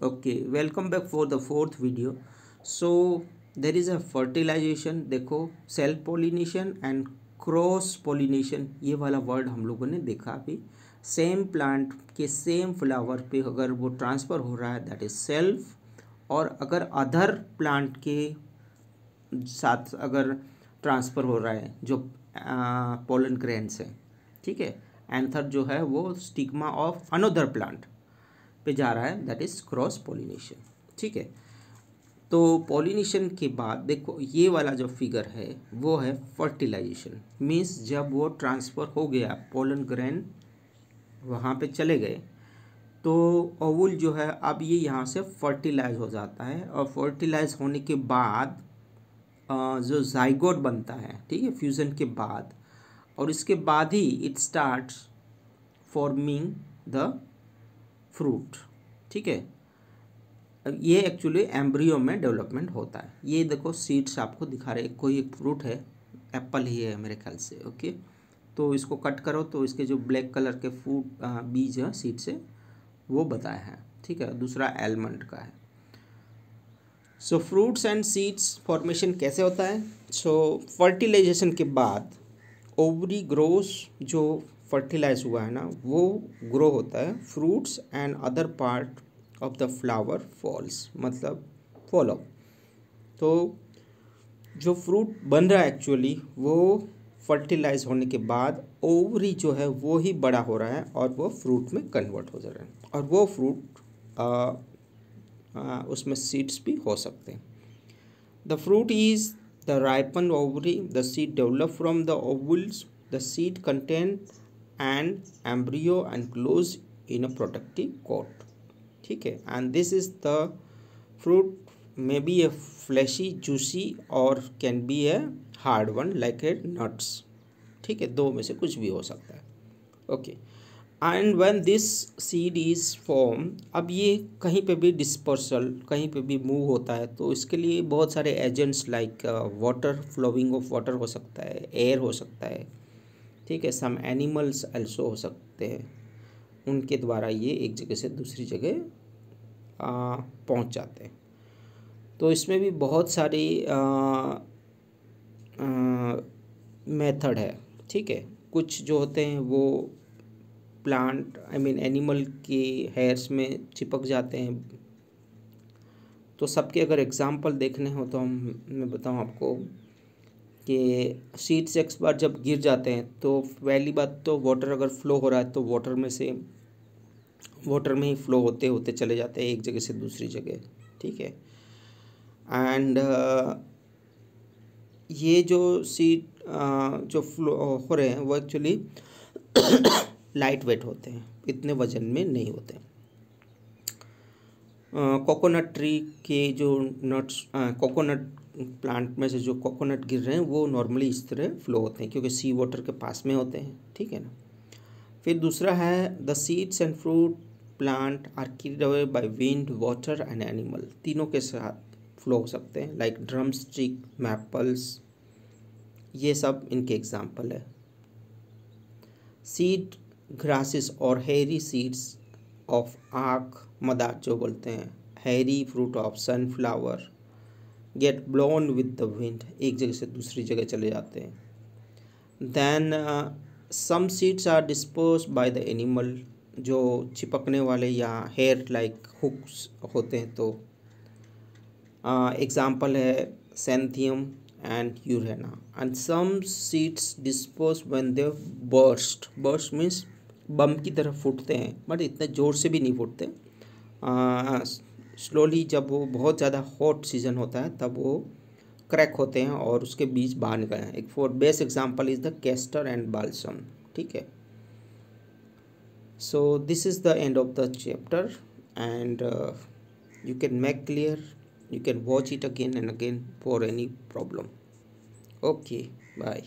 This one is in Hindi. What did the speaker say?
Okay, welcome back for the fourth video. So there is a fertilization. देखो self pollination and cross pollination, ये वाला वर्ड हम लोगों ने देखा अभी। सेम प्लांट के सेम फ्लावर पे अगर वो ट्रांसफ़र हो रहा है दैट इज सेल्फ, और अगर अदर प्लांट के साथ अगर ट्रांसफ़र हो रहा है जो पोलन ग्रेन से, ठीक है, एंथर जो है वो स्टिग्मा ऑफ अनदर प्लांट पे जा रहा है, दैट इज क्रॉस पोलिनेशन। ठीक है, तो पोलिनेशन के बाद देखो ये वाला जो फिगर है वो है फर्टिलाइजेशन। मीन्स जब वो ट्रांसफ़र हो गया, पोलन ग्रेन वहाँ पे चले गए, तो ओवुल जो है अब ये यहाँ से फर्टिलाइज हो जाता है, और फर्टिलाइज होने के बाद जो जाइगोट बनता है, ठीक है, फ्यूज़न के बाद, और इसके बाद ही it starts forming the fruit. ठीक है, ये एक्चुअली एम्ब्रियो में डेवलपमेंट होता है। ये देखो सीड्स आपको दिखा रहे, कोई एक फ्रूट है, एप्पल ही है मेरे ख्याल से। ओके, तो इसको कट करो तो इसके जो ब्लैक कलर के फ्रूट बीज हैं सीड से, वो बताया है। ठीक है, दूसरा एलमंड का है। सो फ्रूट्स एंड सीड्स फॉर्मेशन कैसे होता है? सो फर्टिलाइजेशन के बाद ओवरी ग्रोस, जो फर्टिलाइज हुआ है ना वो ग्रो होता है, fruits and other part of the flower falls, मतलब फॉलो। तो जो फ्रूट बन रहा है एक्चुअली वो फर्टिलाइज होने के बाद ओवरी जो है वो ही बड़ा हो रहा है और वो फ्रूट में कन्वर्ट हो जा रहा है, और वो फ्रूट उसमें सीड्स भी हो सकते हैं। The fruit is the ripen ovary, the seed develop from the ovules, the seed contain and embryo and close in a protective coat. ठीक है, and this is the fruit may be a fleshy juicy और can be a hard one like a nuts. ठीक है, दो में से कुछ भी हो सकता है। Okay, and when this seed is form, अब ये कहीं पे भी डिस्पर्सल, कहीं पे भी मूव होता है, तो इसके लिए बहुत सारे agents like water, flowing of water हो सकता है, एयर हो सकता है, ठीक है, सम एनिमल्स अल्सो हो सकते हैं, उनके द्वारा ये एक जगह से दूसरी जगह पहुंच जाते हैं। तो इसमें भी बहुत सारी मेथड है। ठीक है, कुछ जो होते हैं वो प्लांट एनिमल के हेयर्स में चिपक जाते हैं। तो सबके अगर एग्जांपल देखने हो तो मैं बताऊं आपको कि सीड्स एक बार जब गिर जाते हैं तो पहली बात तो वाटर अगर फ्लो हो रहा है तो वाटर में ही फ्लो होते होते चले जाते हैं एक जगह से दूसरी जगह। ठीक है, एंड ये जो सीड जो फ्लो हो रहे हैं वो एक्चुअली लाइट वेट होते हैं, इतने वजन में नहीं होते। कोकोनट ट्री के जो नट्स, कोकोनट प्लांट में से जो कोकोनट गिर रहे हैं वो नॉर्मली इस तरह फ्लो होते हैं क्योंकि सी वाटर के पास में होते हैं। ठीक है ना। फिर दूसरा है the seeds and fruit plant are carried away by wind, water and animal, तीनों के साथ फ्लो हो सकते हैं, लाइक ड्रम स्टिक, मैपल्स, ये सब इनके एग्जाम्पल है। सीड ग्रासेस और हेरी सीड्स ऑफ आक, मदार जो बोलते हैं, hairy fruit of sunflower get blown with the wind, एक जगह से दूसरी जगह चले जाते हैं। Then some seeds are disposed by the animal, जो चिपकने वाले या हेयर लाइक हुक्स होते हैं, तो एग्जाम्पल है xanthium and urena. And some seeds dispose when they burst means bomb की तरह फूटते हैं, बट इतने ज़ोर से भी नहीं फूटते, स्लोली। जब वो बहुत ज़्यादा हॉट सीजन होता है तब वो क्रैक होते हैं और उसके बीज बाहर निकले हैं। एक for best example is the castor and balsam. ठीक है, so this is the end of the chapter and you can make clear, you can watch it again and again for any problem. Okay, bye.